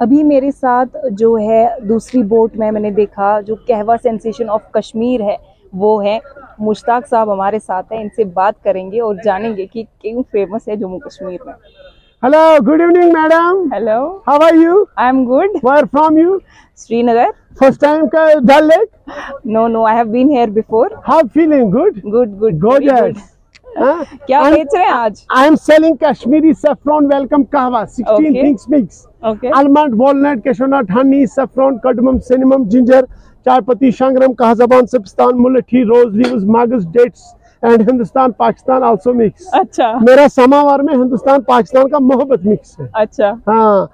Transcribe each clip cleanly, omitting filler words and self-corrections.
अभी मेरे साथ जो है दूसरी बोट में मैंने देखा जो कहवा सेंसेशन ऑफ कश्मीर है वो है मुश्ताक साहब हमारे साथ हैं। इनसे बात करेंगे और जानेंगे कि क्यों फेमस है जम्मू कश्मीर में। Hello, good evening, madam. Hello, How are you? I am good. Where from you? Srinagar. First time का Dal Lake? No, I have been here before. How feeling? Good. Good good Gorgeous. Huh? क्या बेच रहे हैं आज? I am selling Kashmiri saffron welcome kahwa. 16 Okay. things mix. Okay Almond, walnut, cashew nut, honey, saffron, cardamom, cinnamon, ginger, चाय पत्ती, शंगरम, काज़ाबान, सब्स्तान, मुलठी, रोज लीव्स, मगज, dates and Hindustan Pakistan also mix. अच्छा मेरा समावार में हिंदुस्तान पाकिस्तान का मोहब्बत मिक्स है। अच्छा हाँ,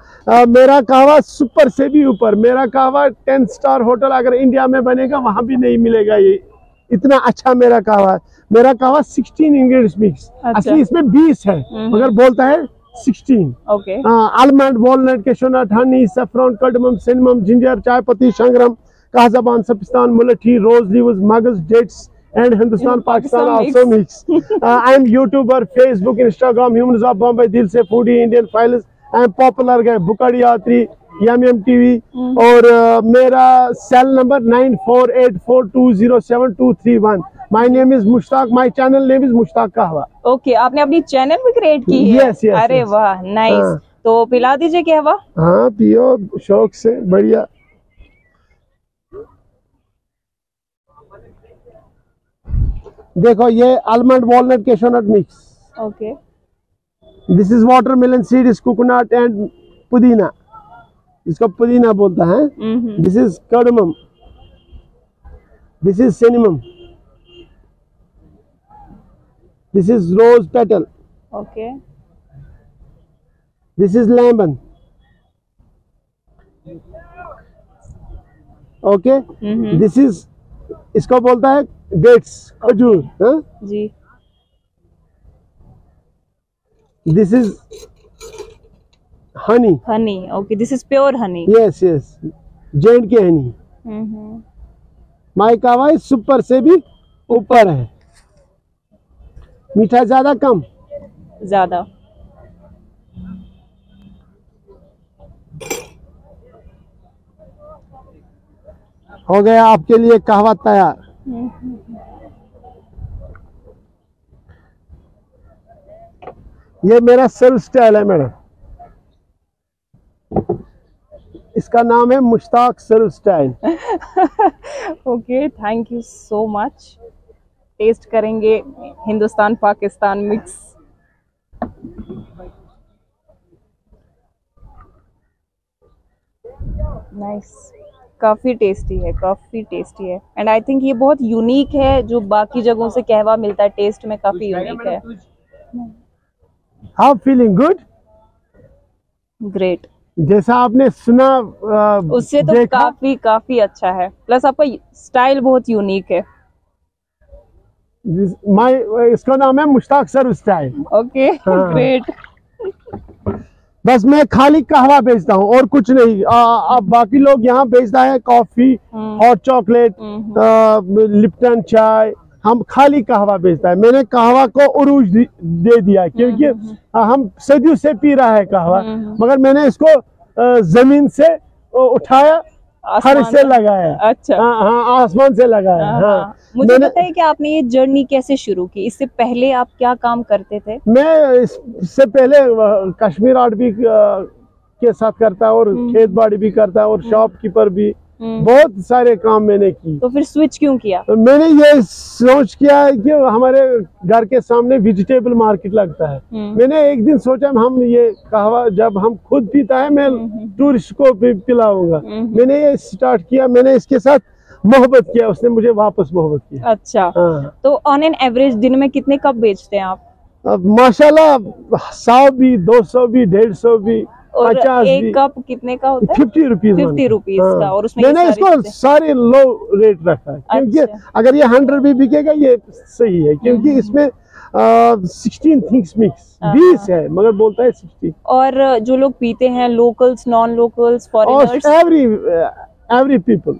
मेरा कहवा सुपर से भी ऊपर। मेरा कहवा 10 स्टार होटल अगर इंडिया में बनेगा वहां भी नहीं मिलेगा। ये इतना अच्छा मेरा कहवा है। मेरा कहवा 16 इंग्रेडिएंट्स मिक्स। अच्छा। असली इसमें 20 है मगर बोलता है 16। Okay almond, walnut, cashew nut, honey, saffron, cardamom, cinnamon, ginger, चाय पत्ती, शंगरम, काज़ाबान, सब्स्तान, मुलठी, रोज लीव्स, मगज, dates and Hindustan Pakistan also mix. I am YouTuber, Facebook, Instagram, Humans of Bombay, Dil Se Foodie, Indian Files. I am popular guy, Bukadi Yatri, Yum Yum TV और मेरा cell number 9484207231। My name is Mushtaq. My channel name is Mushtaq Kahwa. Okay आपने अपनी channel भी create की है? Yes, yes, अरे yes. वाह nice. हाँ। तो पिला दीजिए कहवा। हाँ पियो शौक से, बढ़िया। देखो ये almond, walnut, cashew nut mix. Okay this is watermelon seed, is coconut and पुदीना। इसको पुदीना बोलता है। This is cardamom, this is cinnamon, this is rose petal, okay this is lemon. Okay this is, इसको बोलता है डेट्स, खजूर। हाँ? जी this is honey. Honey. Okay this is pure honey. Yes yes, जेंट की हनी। माई कहवा सुपर से भी ऊपर है। मीठा ज्यादा कम? ज्यादा। हो गया आपके लिए कहवा तैयार। ये मेरा सर्व स्टाइल है मैडम। इसका नाम है Mushtaq serve style. Okay thank you so much. Taste करेंगे हिंदुस्तान पाकिस्तान मिक्स। नाइस, काफ़ी टेस्टी है, काफ़ी टेस्टी है। एंड आई थिंक ये बहुत यूनिक है, जो बाकी जगहों से कहवा मिलता है टेस्ट में काफ़ी यूनिक है। How feeling? गुड। ग्रेट। जैसा आपने सुना उससे तो काफ़ी अच्छा है। प्लस आपका स्टाइल बहुत यूनिक है। इसका नाम है Mushtaq serve style. Okay great. बस मैं खाली कहवा बेचता हूँ और कुछ नहीं। अब बाकी लोग यहाँ बेचता है कॉफी, हॉट चॉकलेट, लिप्टन चाय। हम खाली कहवा बेचता है। मैंने कहवा को उरूज दे दिया क्योंकि हम सदियों से पी रहा है कहवा, मगर मैंने इसको जमीन से उठाया, फर्श से लगाया। अच्छा हाँ, आसमान से लगाया। हाँ। मुझे बताइए कि आपने ये जर्नी कैसे शुरू की? इससे पहले आप क्या काम करते थे? मैं इससे पहले कश्मीर आर्ट भी के साथ करता और खेत बाड़ी भी करता और शॉपकीपर भी, बहुत सारे काम मैंने की। तो फिर स्विच क्यों किया? तो मैंने ये सोच किया है कि हमारे घर के सामने वेजिटेबल मार्केट लगता है। मैंने एक दिन सोचा हम ये कहवा जब हम खुद पीता है मैं टूरिस्ट को भी पिलाऊंगा। मैंने ये स्टार्ट किया, मैंने इसके साथ मोहब्बत किया, उसने मुझे वापस मोहब्बत किया। अच्छा। हाँ। तो ऑन एन एवरेज दिन में कितने कप बेचते हैं आप? अब माशाल्लाह 100 भी, 200 भी, 150 भी, और 50 एक भी। कप कितने का होता है? 50 रुपीज। 50 रुपीज का। और उसमें मैंने इसको सारे लो रेट रखा है क्योंकि अगर ये 100 भी बिकेगा ये सही है क्योंकि इसमें 16 थिंग्स मिक्स, 20 है मगर बोलता है 60। और जो लोग पीते हैं, locals, non locals, foreigners, every people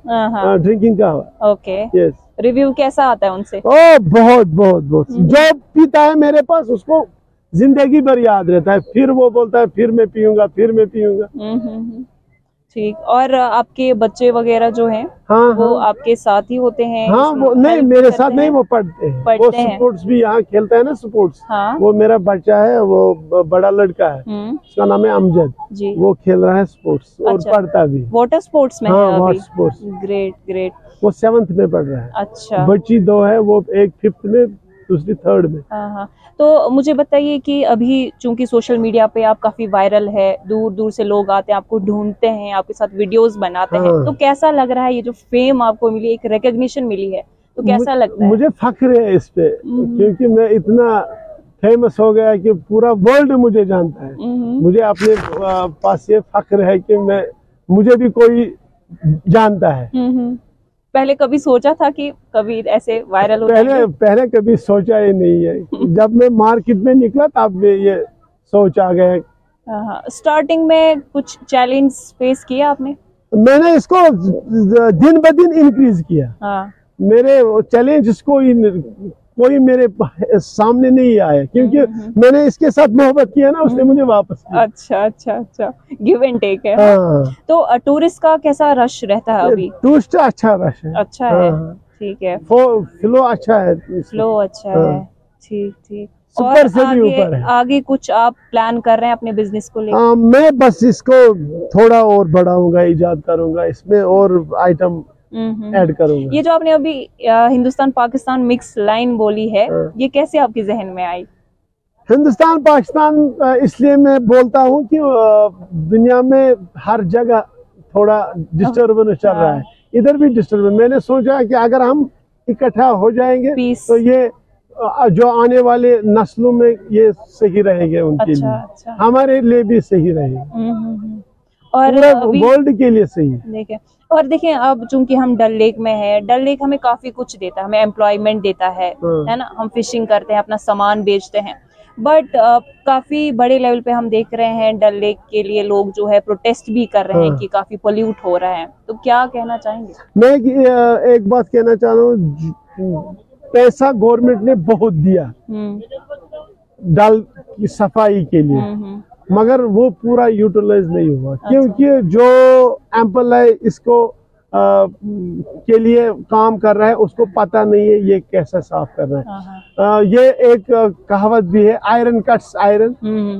drinking kahwa. Okay yes. Review कैसा आता है उनसे? ओ बहुत बहुत बहुत। जो पीता है मेरे पास उसको जिंदगी भर याद रहता है। फिर वो बोलता है फिर मैं पीऊंगा, फिर मैं पीऊंगा। ठीक। और आपके बच्चे वगैरह जो हैं हाँ वो हाँ आपके साथ ही होते हैं? हाँ, इसमें वो नहीं help मेरे करते साथ नहीं, हैं? वो पढ़ते हैं। वो पढ़ते हैं। स्पोर्ट्स भी यहाँ खेलता है ना, स्पोर्ट्स। हाँ। वो मेरा बच्चा है, वो बड़ा लड़का है, उसका नाम है अमजद जी। वो खेल रहा है स्पोर्ट्स और अच्छा। पढ़ता भी। वाटर स्पोर्ट्स में हाँ, है अभी? Water sports. Great great. वो 7th में पढ़ रहा है। अच्छा। बच्ची 2 है, वो एक 5th में, दूसरी 3rd में। हाँ हाँ। तो मुझे बताइए कि अभी चूंकि सोशल मीडिया पे आप काफी वायरल है, दूर दूर से लोग आते हैं, आपको ढूंढते हैं, आपके साथ वीडियोस बनाते हैं, हाँ। तो कैसा लग रहा है ये जो फेम आपको मिली, एक रिकॉग्निशन मिली है, तो कैसा लगता है? मुझे फख्र है इस पे, क्योंकि मैं इतना फेमस हो गया कि पूरा वर्ल्ड मुझे जानता है। मुझे अपने पास ये फख्र है कि मुझे भी कोई जानता है। पहले कभी सोचा था कि कभी ऐसे वायरल हो पहले कभी सोचा ही नहीं है। जब मैं मार्केट में निकला तब ये सोच आ गया। हाँ। स्टार्टिंग में कुछ चैलेंज फेस किया आपने? मैंने इसको दिन ब दिन इंक्रीज किया। हाँ। मेरे चैलेंज कोई मेरे सामने नहीं आया, क्योंकि मैंने इसके साथ मोहब्बत किया ना, उसने मुझे वापस किया। अच्छा अच्छा अच्छा, गिव एंड टेक है। हाँ। तो टूरिस्ट का कैसा रश रहता है अभी? टूरिस्ट अच्छा रश है। अच्छा है। हाँ। ठीक है। फ्लो अच्छा है। फ्लो अच्छा है। ठीक ठीक। सुपर से भी ऊपर है। आगे कुछ आप प्लान कर रहे हैं अपने बिजनेस को लेकर? मैं बस इसको थोड़ा और बढ़ाऊंगा, इजाद करूंगा, इसमें और आइटम ऐड करूंगा। ये जो आपने अभी हिंदुस्तान पाकिस्तान मिक्स लाइन बोली है, ये कैसे आपके जहन में आई? हिंदुस्तान पाकिस्तान इसलिए मैं बोलता हूँ कि दुनिया में हर जगह थोड़ा डिस्टर्बेंस चल रहा है, इधर भी डिस्टर्बेंस। मैंने सोचा कि अगर हम इकट्ठा हो जाएंगे तो ये जो आने वाले नस्लों में ये सही रहेंगे, उनके लिए। अच्छा। हमारे लिए भी सही रहेगा और वर्ल्ड के लिए सही। देखिए, और देखिए अब चूंकि हम डल लेक में है, डल लेक हमें काफी कुछ देता है, हमें एम्प्लॉयमेंट देता है ना, हम फिशिंग करते हैं, अपना सामान बेचते हैं, बट काफी बड़े लेवल पे हम देख रहे हैं डल लेक के लिए लोग जो है प्रोटेस्ट भी कर रहे हैं कि काफी पोल्यूट हो रहा है। तो क्या कहना चाहेंगे? मैं एक बात कहना चाह रहा हूँ, पैसा गवर्नमेंट ने बहुत दिया डल की सफाई के लिए, मगर वो पूरा यूटिलाइज नहीं हुआ। अच्छा। क्योंकि जो एम्प्लॉय इसको के लिए काम कर रहा है उसको पता नहीं है ये कैसे साफ कर रहा है। ये एक कहावत भी है, iron cuts iron,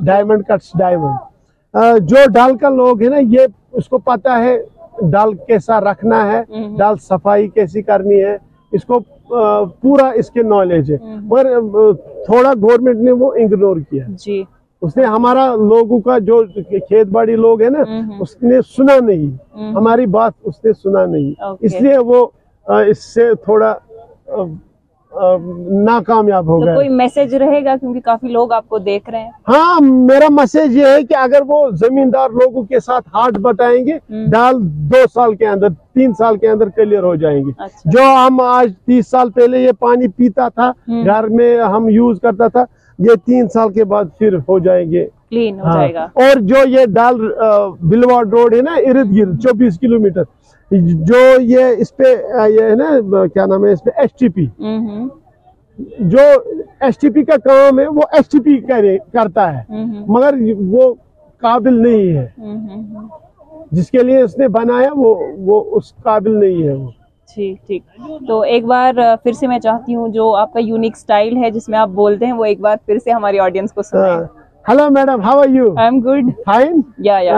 diamond cuts diamond. जो डाल का लोग है ना, ये उसको पता है डाल कैसा रखना है, डाल सफाई कैसी करनी है, इसको पूरा इसके नॉलेज है, पर थोड़ा गवर्नमेंट ने वो इग्नोर किया जी। उसने हमारा लोगों का जो खेत बाड़ी लोग है ना, उसने सुना नहीं, हमारी बात उसने सुना नहीं, इसलिए वो इससे थोड़ा नाकामयाब हो गया। कोई मैसेज रहेगा, क्योंकि काफी लोग आपको देख रहे हैं? हाँ, मेरा मैसेज ये है कि अगर वो जमींदार लोगों के साथ हाथ बटाएंगे, डाल 2 साल के अंदर 3 साल के अंदर क्लियर हो जाएंगे। अच्छा। जो हम आज 30 साल पहले ये पानी पीता था, घर में हम यूज करता था, ये 3 साल के बाद फिर हो जाएंगे, क्लीन हो जाएगा। और जो ये डाल बिलवाड़ रोड है ना, इर्द गिर्द 24 किलोमीटर, जो ये इस पे ये है ना, क्या नाम है, इस पे STP, जो STP का काम है वो STP करता है, मगर वो काबिल नहीं है, जिसके लिए उसने बनाया वो उस काबिल नहीं है वो। ठीक ठीक। तो एक बार फिर से मैं चाहती हूँ जो आपका यूनिक स्टाइल है जिसमें आप बोलते हैं, वो एक बार फिर से हमारी ऑडियंस को सुनाएं। Hello madam, how are you? I'm good. Fine? Yeah.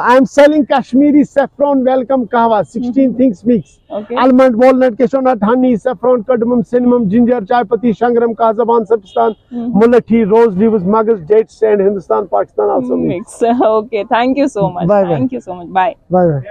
I'm selling Kashmiri saffron welcome kahwa, 16 things mix. Okay. Almond, walnut, cashew honey, saffron, cardamom, cinnamon, ginger, chai patti, shangram, kazaban, sabistan, mullathi, rose leaves, magas, dates, and Hindustan, Pakistan also mix. Okay, thank you so much. Bye. Thank you so much. Bye. Bye.